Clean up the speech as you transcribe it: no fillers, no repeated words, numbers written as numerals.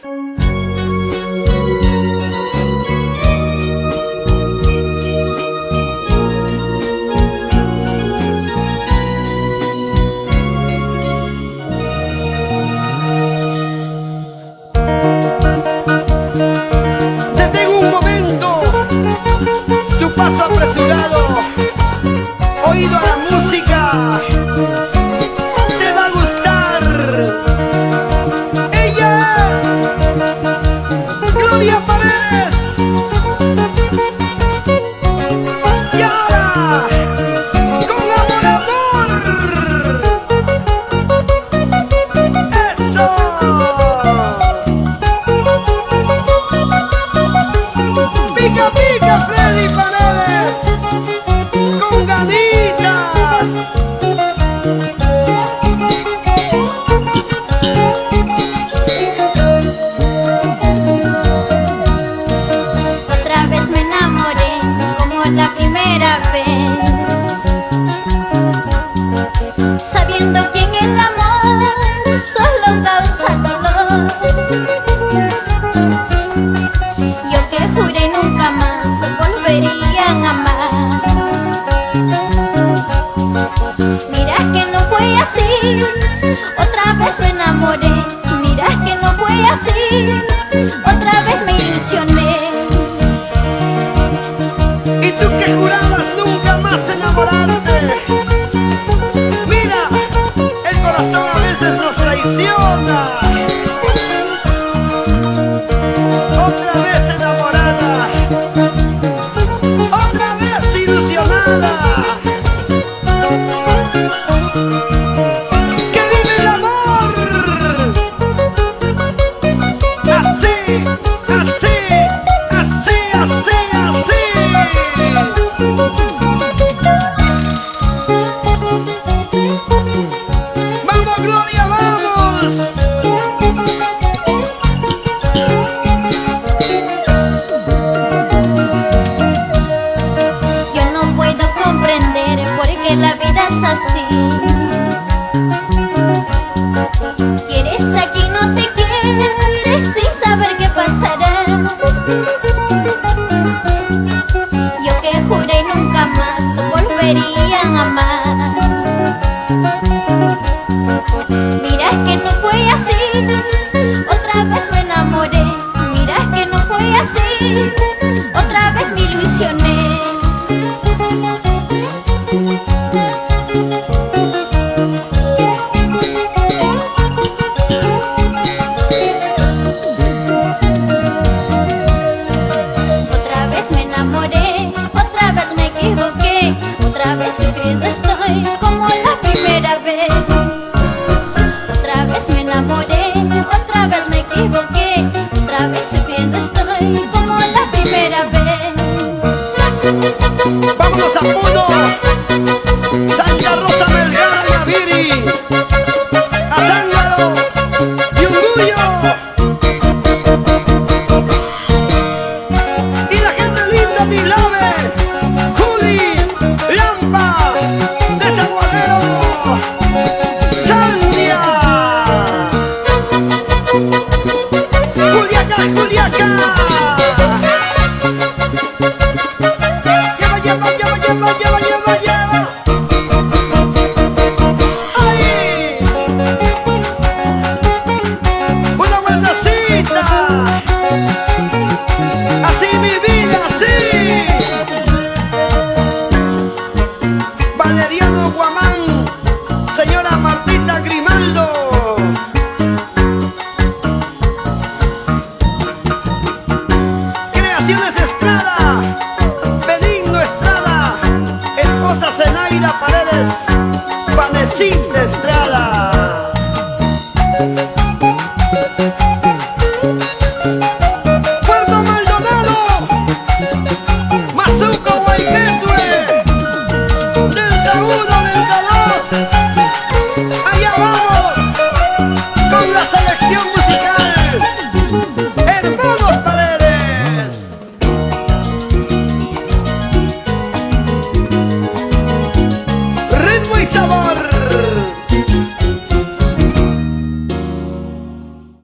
Detén un momento tu paso apresurado, oído a la música, te va a gustar. Ella es Gloria Paredes. Y ahora, con amor, amor. Eso. Pica, pica, Freddy Paredes, con ganitas. Otra vez me enamoré como la primera vez, sabiendo que en el amor solo causa dolor. Yo que juré nunca más volvería a amar. Mira que no fue así, otra vez me enamoré. Mira que no fue así, otra vez me ilusioné. Y tú que jurabas nunca más enamorarte. Mira, el corazón a veces nos traiciona. Otra vez enamorada, otra vez ilusionada. ¡Que vive el amor! Así, así, así, así, así. ¡Vamos, Gloria, vamos! Yo no puedo comprender por qué la vida es así. Quieres aquí, no te quieres, sin saber qué pasará. Yo que juré nunca más volvería a amar. Mira que no fue así, otra vez me enamoré. Mira que no fue así, otra vez me ilusioné. Otra vez me enamoré, otra vez me equivoqué, otra vez sufriendo estoy como la primera vez. Otra vez me enamoré, otra vez me equivoqué, otra vez sufriendo estoy como la primera vez. ¡Vámonos a Puno! Santa Rosa, Melgar, Naviri, a Zángaro y Unguyo. Y la gente linda de Ilave, Juli, Lampa, Desaguadero, Sandia.